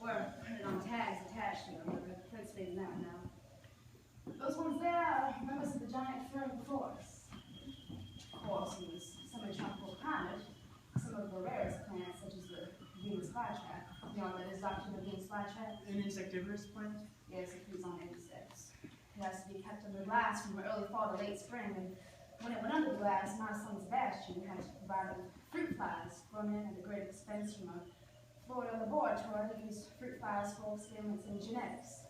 were printed on tags attached to them, but the prints made them out now. Those ones there are members of the giant fern before us. Of course, in this semi-tropical climate, some of the rarest plants, such as the Venus flytrap. You know, that is doctrine of Venus flytrap. An insectivorous plant? Yes, it feeds on insects. It has to be kept under glass from early fall to late spring, and when it went under glass, my son Sebastian had to provide it with fruit flies grown in at a great expense from a Florida laboratory that used fruit flies for experiments in genetics.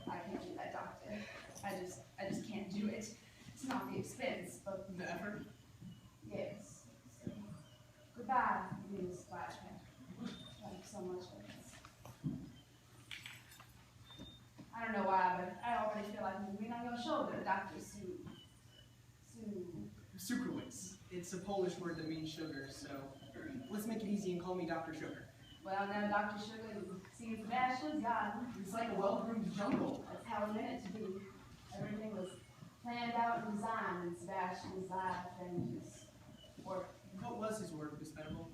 I can't do that, doctor. I just can't do it. It's not the expense, but the effort. Yes. So, goodbye, Venus flytrap. Thank you so much for this. I don't know why, but I already feel like I'm leaning on your shoulder, Dr. Sukrowitz. It's a Polish word that means sugar, so let's make it easy and call me Dr. Sugar. Well, now, Dr. Sugar, you see Sebastian's garden. It's like a well-groomed jungle. That's how it meant it to be. Everything was planned out and designed in Sebastian's life and his work. What was his work, Miss Venable?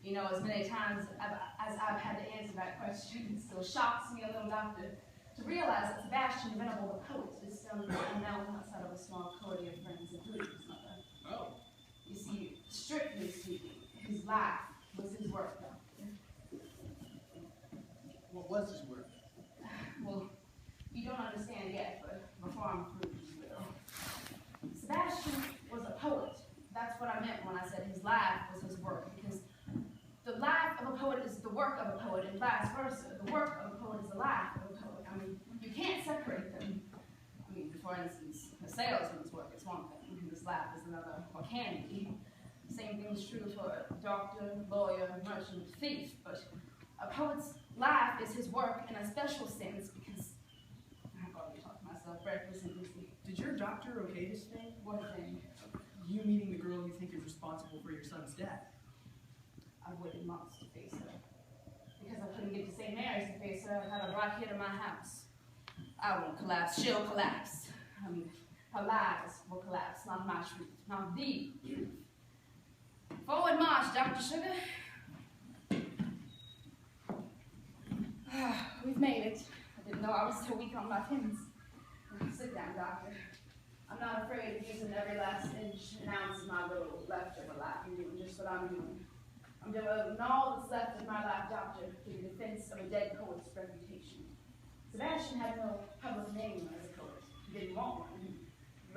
You know, as many times as I've had to answer that question, it still shocks me a little, Doctor, to realize that Sebastian Venable, the poet, is still unknown outside of a small coterie of friends, including his mother. Oh. You see, strictly speaking, his life was his work, Doctor. What was his work? Well, you don't understand yet, but before I'm through, you will. Sebastian was a poet. That's what I meant when I said his life was his work, because the life of a poet is the work of a poet, and vice versa. The work of a poet is the life of a poet. I mean, you can't separate them. I mean, for instance, a salesman's work is one thing, and his life is another, or can be. The same thing is true for a doctor, lawyer, merchant, thief, but a poet's life is his work in a special sense, because I've already talked to myself breakfast and sleep. Did your doctor okay this thing? What thing? You meeting the girl you think is responsible for your son's death. I waited months to face her. Because I couldn't get to St. Mary's to face her, I had her right here to my house. I won't collapse, she'll collapse. I mean, her lies will collapse, not my truth, not the truth. Forward march, Dr. Sugar. We've made it. I didn't know I was so weak on my pins. Sit down, Doctor. I'm not afraid of using every last inch and ounce of my little leftover life. I'm doing just what I'm doing. I'm devoting all that's left of my life, Doctor, to the defense of a dead poet's reputation. Sebastian had no public name as a poet. He didn't want one. He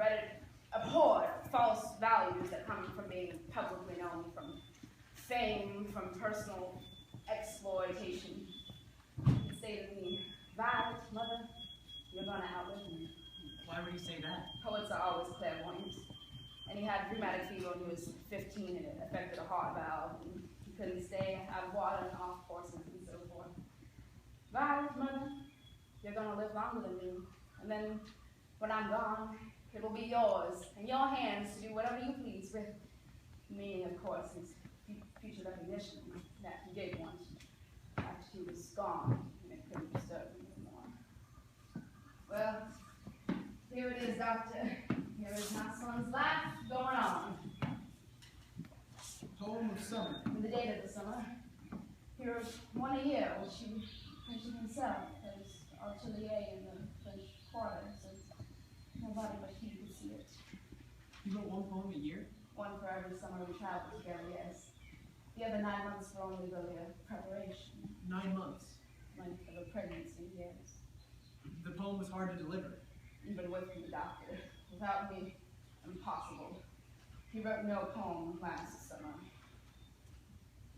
abhorred false values that come from being publicly known, from fame, from personal exploitation. He say to me, Violet, mother, you're gonna outlive me. Why would he say that? Poets are always clairvoyant. And he had rheumatic fever when he was 15 and it affected a heart valve. And he couldn't stay out of water and off horses and so forth. Violet, mother, you're gonna live longer than me. And then when I'm gone, it will be yours in your hands to do whatever you please with. Meaning, of course, his future recognition that he gave once after he was gone and it couldn't disturb him anymore. Well, here it is, Doctor. Here is my son's life going on. Poem of Summer. In the date of the summer. Here, one a year, which he printed himself as artillery in the French Quarter, so nobody but he could see it. You wrote one poem a year? One for every summer we traveled together, yes. The other 9 months were only really a preparation. 9 months. Length of a pregnancy, yes. The poem was hard to deliver. Even with me, Doctor. Without me, impossible. He wrote no poem last summer.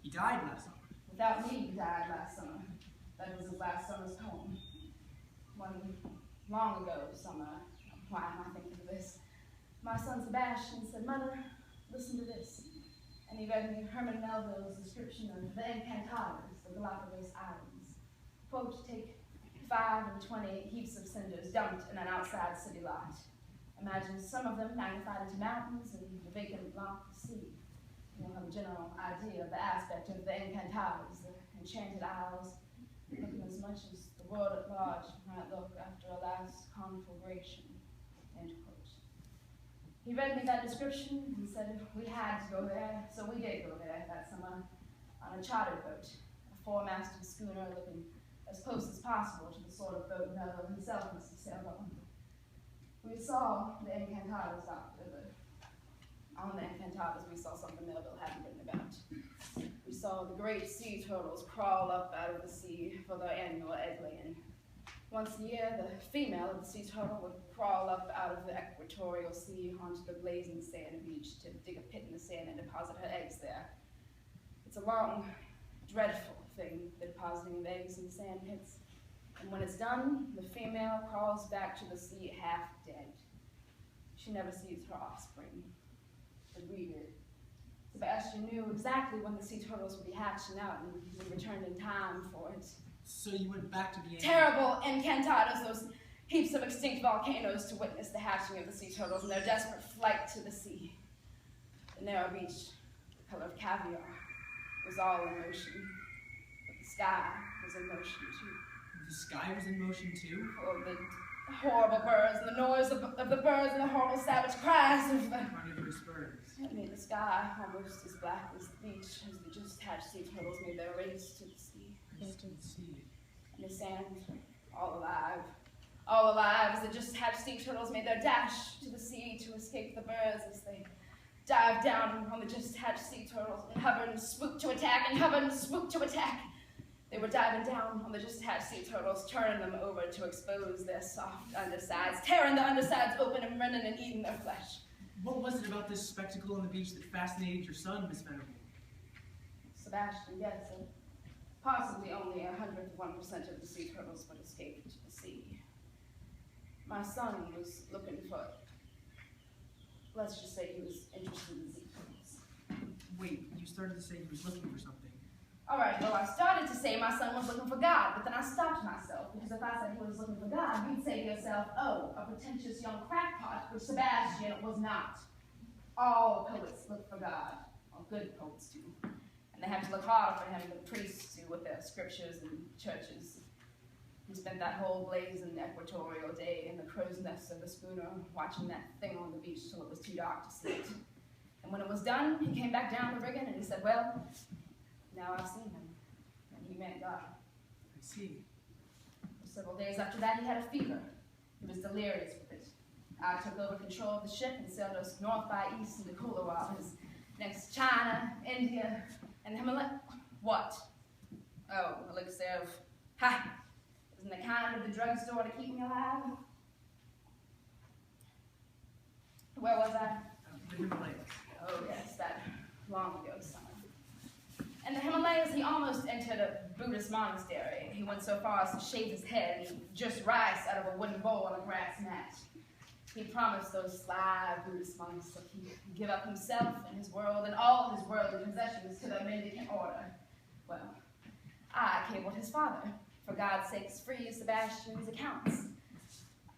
He died last summer. Without me, he died last summer. That was his last summer's poem. One long ago summer, why am I thinking of this? My son Sebastian said, Mother, listen to this. And he read me Herman Melville's description of the Encantados, the Galapagos Islands. Quote, take 5 and 20 heaps of cinders dumped in an outside city lot. Imagine some of them magnified into mountains and the vacant lot the sea. You'll have a general idea of the aspect of the Encantados, the enchanted isles, looking as much as the world at large might look after a last conflagration. End quote. He read me that description and said we had to go there, so we did go there that summer on a charter boat, a four-masted schooner looking as close as possible to the sort of boat Venable himself must have sailed on. We saw the Encantadas, Doctor, but on the Encantadas we saw something Melville hadn't written about. We saw the great sea turtles crawl up out of the sea for their annual egg laying. Once a year, the female of the sea turtle would crawl up out of the equatorial sea onto the blazing sand beach to dig a pit in the sand and deposit her eggs there. It's a long, dreadful thing, the depositing of eggs in sand pits. And when it's done, the female crawls back to the sea half dead. She never sees her offspring. But we did. Sebastian knew exactly when the sea turtles would be hatching out, and we returned in time for it. So you went back to the terrible Encantadas, those heaps of extinct volcanoes, to witness the hatching of the sea turtles and their desperate flight to the sea. The narrow beach, the color of caviar, was all in motion. But the sky was in motion too. The sky was in motion too? Oh, the horrible birds, and the noise of the birds, and the horrible savage cries of the carnivorous birds. It made the sky almost as black as the beach as the just hatched sea turtles made their race to the sea. And the sand, all alive, as the just hatched sea turtles made their dash to the sea to escape the birds as they dived down on the just hatched sea turtles and hovered and swooped to attack and hovered and swooped to attack. They were diving down on the just hatched sea turtles, turning them over to expose their soft undersides, tearing the undersides open and rending and eating their flesh. What was it about this spectacle on the beach that fascinated your son, Miss Venable? Sebastian gets it. Possibly only 101% of the sea turtles would escape to the sea. My son was looking for, let's just say he was interested in sea turtles. Wait, you started to say he was looking for something. All right, well, I started to say my son was looking for God, but then I stopped myself, because if I said he was looking for God, you'd say to yourself, oh, a pretentious young crackpot, which Sebastian was not. All poets look for God, or good poets do. And they have to look harder for him than priests do with their scriptures and churches. He spent that whole blazing equatorial day in the crow's nest of the schooner, watching that thing on the beach till it was too dark to see it. And when it was done, he came back down the rigging and he said, well, now I've seen him, and he meant God. I see. For several days after that, he had a fever. He was delirious with it. I took over control of the ship and sailed us north by east into cooler waters. Next, China, India, and the Himalaya. What? Oh, elixir of, ha! Isn't the kind of the drugstore to keep me alive? Where was I? The Himalayas. Oh, yes, that long ago summer. In the Himalayas, he almost entered a Buddhist monastery. He went so far as to shave his head and just rice out of a wooden bowl on a grass mat. He promised those sly Buddhist monks that he would give up himself and his world and all his worldly possessions to the mendicant order. Well, I cabled his father. For God's sakes, free Sebastian's accounts.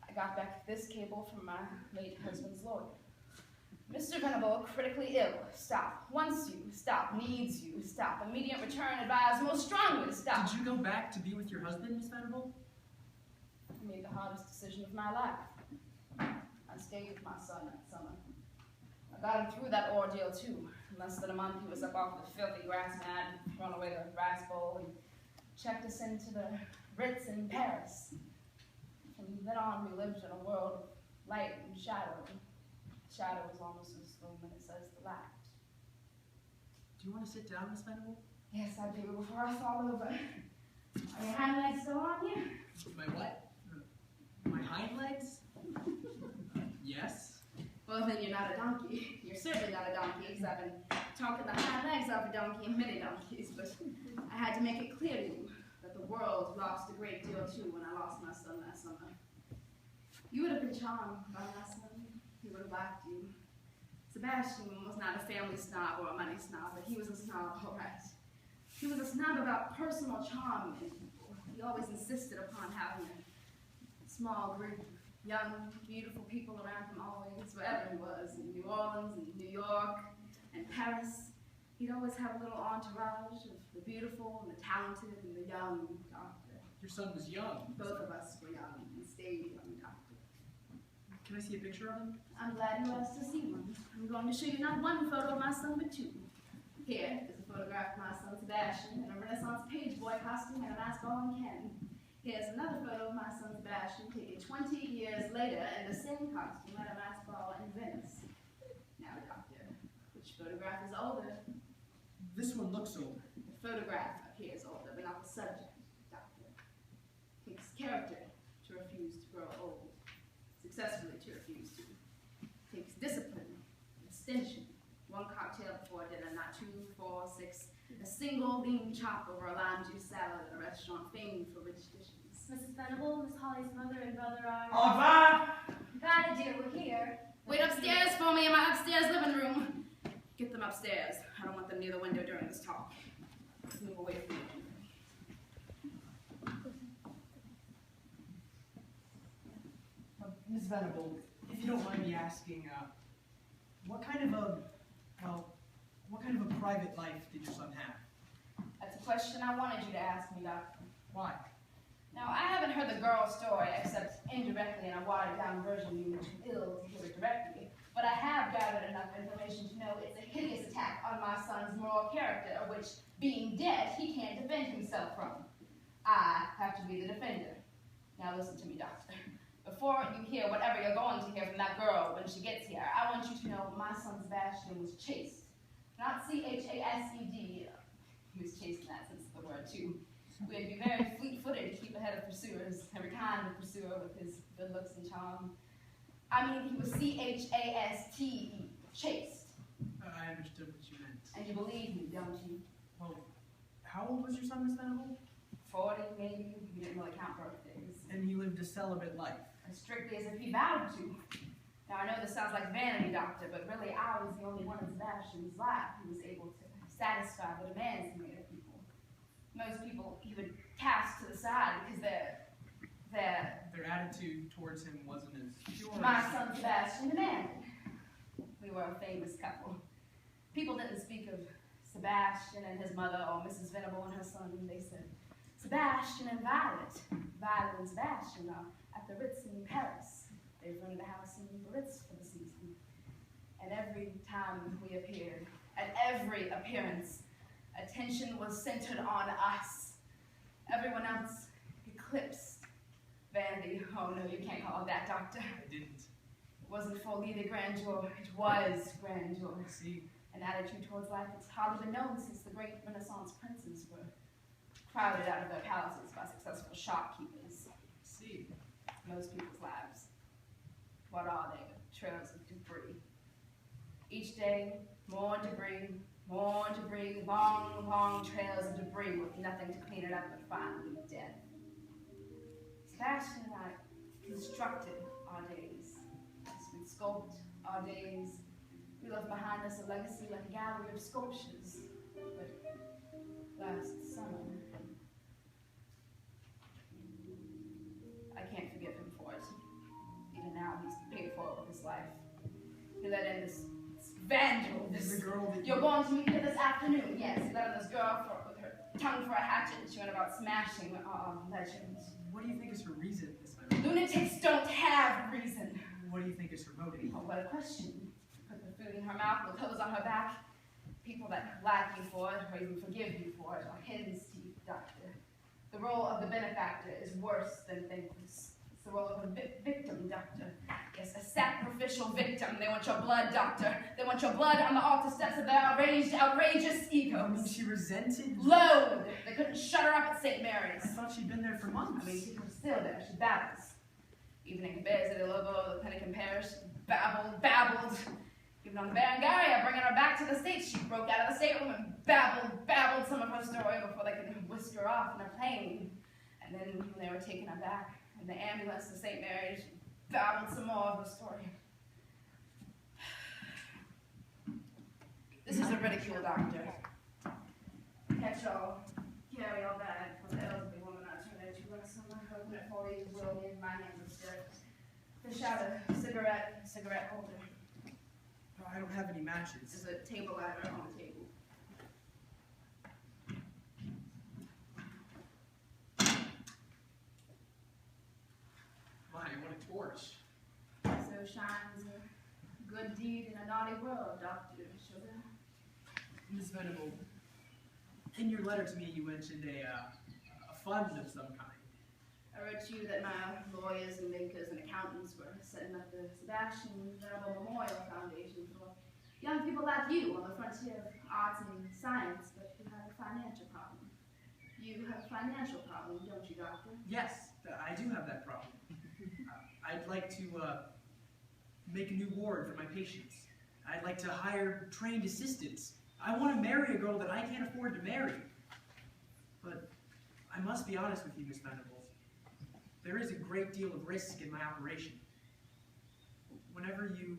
I got back this cable from my late husband's lawyer. Mr. Venable, critically ill. Stop. Wants you. Stop. Needs you. Stop. Immediate return advised most strongly to stop. Did you go back to be with your husband, Miss Venable? I made the hardest decision of my life. I stayed with my son that summer. I got him through that ordeal too. In less than a month, he was up off the filthy grass mat and thrown away the rice bowl and checked us into the Ritz in Paris. From then on, we lived in a world of light and shadow. Shadow is almost as luminous as the light. Do you want to sit down, Miss Venable? Yes, I do, before I fall over. Are your hind legs still on you? My what? My hind legs? Yes. Well, then you're not a donkey. You're certainly not a donkey, because I've been talking the hind legs off a donkey and many donkeys, but I had to make it clear to you that the world lost a great deal too when I lost my son that summer. You would have been charmed by my son. He would have liked you. Sebastian was not a family snob or a money snob, but he was a snob, all right. He was a snob about personal charm in people. He always insisted upon having a small group of young, beautiful people around him always, wherever he was, in New Orleans, and New York, and Paris. He'd always have a little entourage of the beautiful, and the talented, and the young doctor. Your son was young. Both of us were young and stayed young, doctor. Can I see a picture of him? I'm glad you asked to see one. I'm going to show you not one photo of my son, but two. Here is a photograph of my son Sebastian in a Renaissance page boy costume and a mask on Ken. Here's another photo of my son Sebastian taken 20 years later in the same costume at a masked ball in Venice. Now, doctor, which photograph is older? This one looks older. The photograph appears older, but not the subject, doctor. It takes character to refuse to grow old, successfully to refuse to. It takes discipline, abstention, one cocktail before dinner, not 2, 4, 6, a single lean chop over a lime juice salad at a restaurant famed for rich dishes. Mrs. Venable, Miss Holly's mother and brother are... Au revoir! Gotta dear, we're here. Wait upstairs for me in my upstairs living room. Get them upstairs. I don't want them near the window during this talk. Let's move away from the window. Miss Venable, if you don't mind me asking, what kind of a private life did your son have? That's a question I wanted you to ask me, Doctor. Why? Now, I haven't heard the girl's story except indirectly in a watered-down version being too ill to hear it directly, but I have gathered enough information to know it's a hideous attack on my son's moral character, of which, being dead, he can't defend himself from. I have to be the defender. Now listen to me, Doctor. Before you hear whatever you're going to hear from that girl when she gets here, I want you to know my son Sebastian was chaste. Not C-H-A-S-E-D. He was chaste in that sense of the word, too. We'd be very fleet-footed to keep ahead of pursuers, every kind of pursuer with his good looks and charm. I mean, he was C-H-A-S-T-E, chaste. I understood what you meant. And you believe me, don't you? Well, how old was your son, Miss Venable? 40, maybe. You didn't really count birthdays. And he lived a celibate life. As strictly as if he vowed to. Now, I know this sounds like vanity, Doctor, but really I was the only one in Sebastian's life who was able to satisfy the demands he made of people. Most people he would cast to the side because Their attitude towards him wasn't as pure. My son Sebastian demanded. We were a famous couple. People didn't speak of Sebastian and his mother or Mrs. Venable and her son. They said, Sebastian and Violet. Violet and Sebastian are at the Ritz in Paris. They've rented a house in the Ritz for the season. And every time we appeared, at every appearance, attention was centered on us. Everyone else eclipsed. Vanity, oh no, you can't call it that, Doctor. I didn't. It wasn't for neither grandeur, it was grandeur. I see. An attitude towards life that's hardly been known since the great Renaissance princes were crowded out of their palaces by successful shopkeepers. I see. Most people's lives, what are they but trails of debris? Each day, more debris, long, long trails of debris with nothing to clean it up but finally death. Sebastian and I constructed our days. We sculpted our days. We left behind us a legacy like a gallery of sculptures. But last summer, I can't forgive him for it. Even now, he's paid for it with his life. He let in this vandal, this girl that you're going to meet her this afternoon. Yes, he let in this girl with her tongue for a hatchet, and she went about smashing our legends. What do you think is her reason, Miss Venable? Lunatics don't have reason. What do you think is her motive? Oh, what a question. Put the food in her mouth, the clothes on her back. People that like you for it, or even forgive you for it, are hen's teeth, Doctor. The role of the benefactor is worse than thankless. It's the role of a victim, Doctor. Yes, a sacrificial victim. They want your blood, Doctor. They want your blood on the altar steps of their outrageous egos. I mean, she resented... Loathed. They couldn't shut her up at St. Mary's. I thought she'd been there for months. I mean, she was still there. She babbles. Even in Cabarets de Lobo, the Pelican Parish, babbled. Even on the Berengaria, bringing her back to the States, she broke out of the stateroom and babbled some of her story before they could whisk her off in a plane. And then when they were taking her back in the ambulance to St. Mary's, she babbled some more of her story. This is a ridicule, Doctor. Catch all, carry all that for the elderly woman I turned into when someone opened it for you, will me, my hands upstairs. Fish out a cigarette holder. I don't have any matches. There's a table ladder on the table. My, what a torch. So shines a good deed in a naughty world, Dr. Sugar. Miss Venable, in your letter to me, you mentioned a fund of some kind. I wrote you that my lawyers and bankers and accountants were setting up the Sebastian Venable Memorial Foundation for young people like you on the frontier of arts and science, but who have a financial problem. You have a financial problem, don't you, Doctor? Yes, I do have that problem. I'd like to make a new ward for my patients. I'd like to hire trained assistants. I want to marry a girl that I can't afford to marry. But I must be honest with you, Miss Venables. There is a great deal of risk in my operation. Whenever you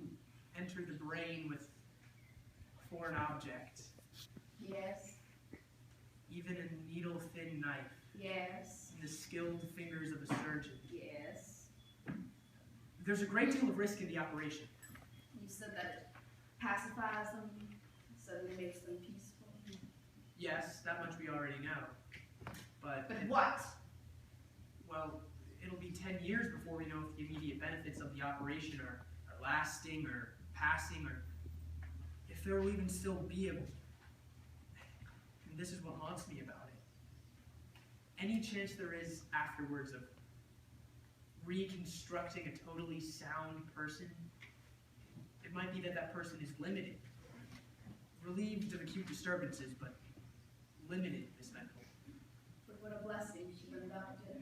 enter the brain with a foreign object, Yes. even a needle-thin knife, Yes. in the skilled fingers of a surgeon, Yes. there's a great deal of risk in the operation. You said that it pacifies them, suddenly makes them peaceful. Yes, that much we already know. But, But what? well, it'll be 10 years before we know if the immediate benefits of the operation are lasting or passing, or if there will even still be a... And this is what haunts me about it. Any chance there is afterwards of reconstructing a totally sound person, it might be that that person is limited. Relieved of acute disturbances, but limited, Miss Venable. But what a blessing to the doctor.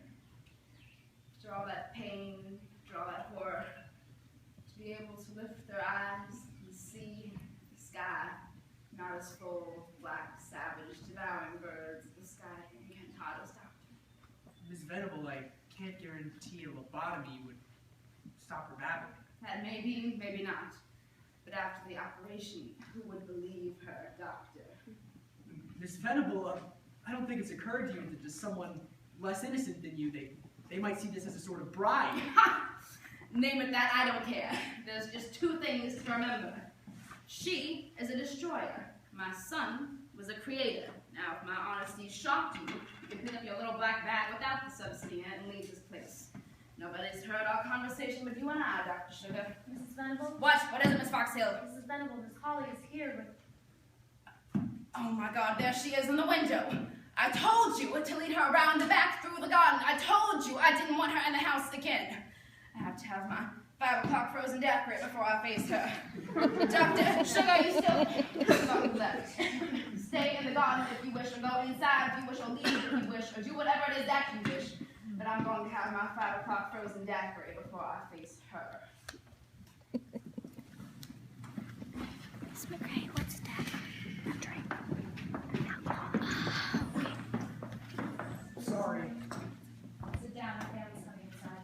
After all that pain, after all that horror, to be able to lift their eyes and see the sky, not as full of black, savage, devouring birds, the sky can't hide us, Doctor. Miss Venable, I can't guarantee a lobotomy would stop her babbling. That may be, maybe not. But after the operation, who would believe her, Doctor? Miss Venable, I don't think it's occurred to you that just someone less innocent than you, they might see this as a sort of bribe. Name it that, I don't care. There's just two things to remember. She is a destroyer. My son was a creator. Now, if my honesty shocked you, you can pick up your little black bag without the subsidy in it and leave this place. Nobody's heard our conversation with you and I, Dr. Sugar. Mrs. Venable? What? What is it, Miss Foxhill? Mrs. Venable, Miss Holly is here with... Oh my God, there she is in the window. I told you to lead her around the back through the garden. I told you I didn't want her in the house again. I have to have my 5 o'clock frozen daiquiri before I face her. Dr. Sugar, you still not left. Stay in the garden if you wish, or go inside if you wish, or leave if you wish, or do whatever it is that you wish. But I'm going to have my 5 o'clock frozen daiquiri before I face her. It's okay. What's that? A drink. Sorry. Sit down, my family's coming inside.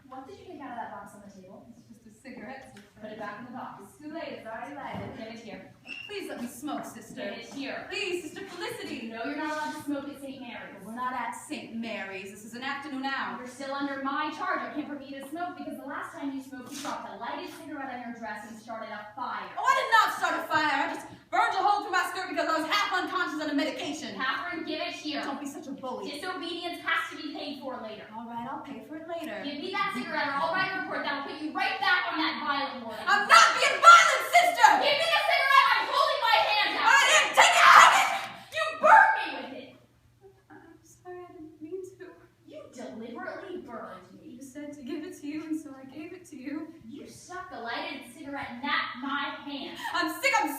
What did you take out of that box on the table? It's just a cigarette. Put it back in the box. It's too late. It's already lighted. Give it here. Please let me smoke, sister. Give it here. Please, Sister Felicity. No, you're not allowed to smoke at St. Mary's. We're not at St. Mary's. This is an afternoon hour. You're still under my charge. I can't permit you to smoke because the last time you smoked, you dropped a lighted cigarette on your dress and started a fire. Oh, I did not start a fire. I just burned a hole through my skirt because I was half unconscious under medication. Catherine, give it here. Don't be such a bully. Disobedience has to be paid for later. All right, I'll pay for it later. Give me that cigarette or I'll write a report that'll put you right back on that violent warning. I'm not being violent, sister! Give me the cigarette! I'm holding my hand out! I didn't take it! Take it! You burned me with it! I'm sorry, I didn't mean to. You deliberately burned me. You said to give it to you, and so I gave it to you. You stuck the lighted cigarette in my hand. I'm sick of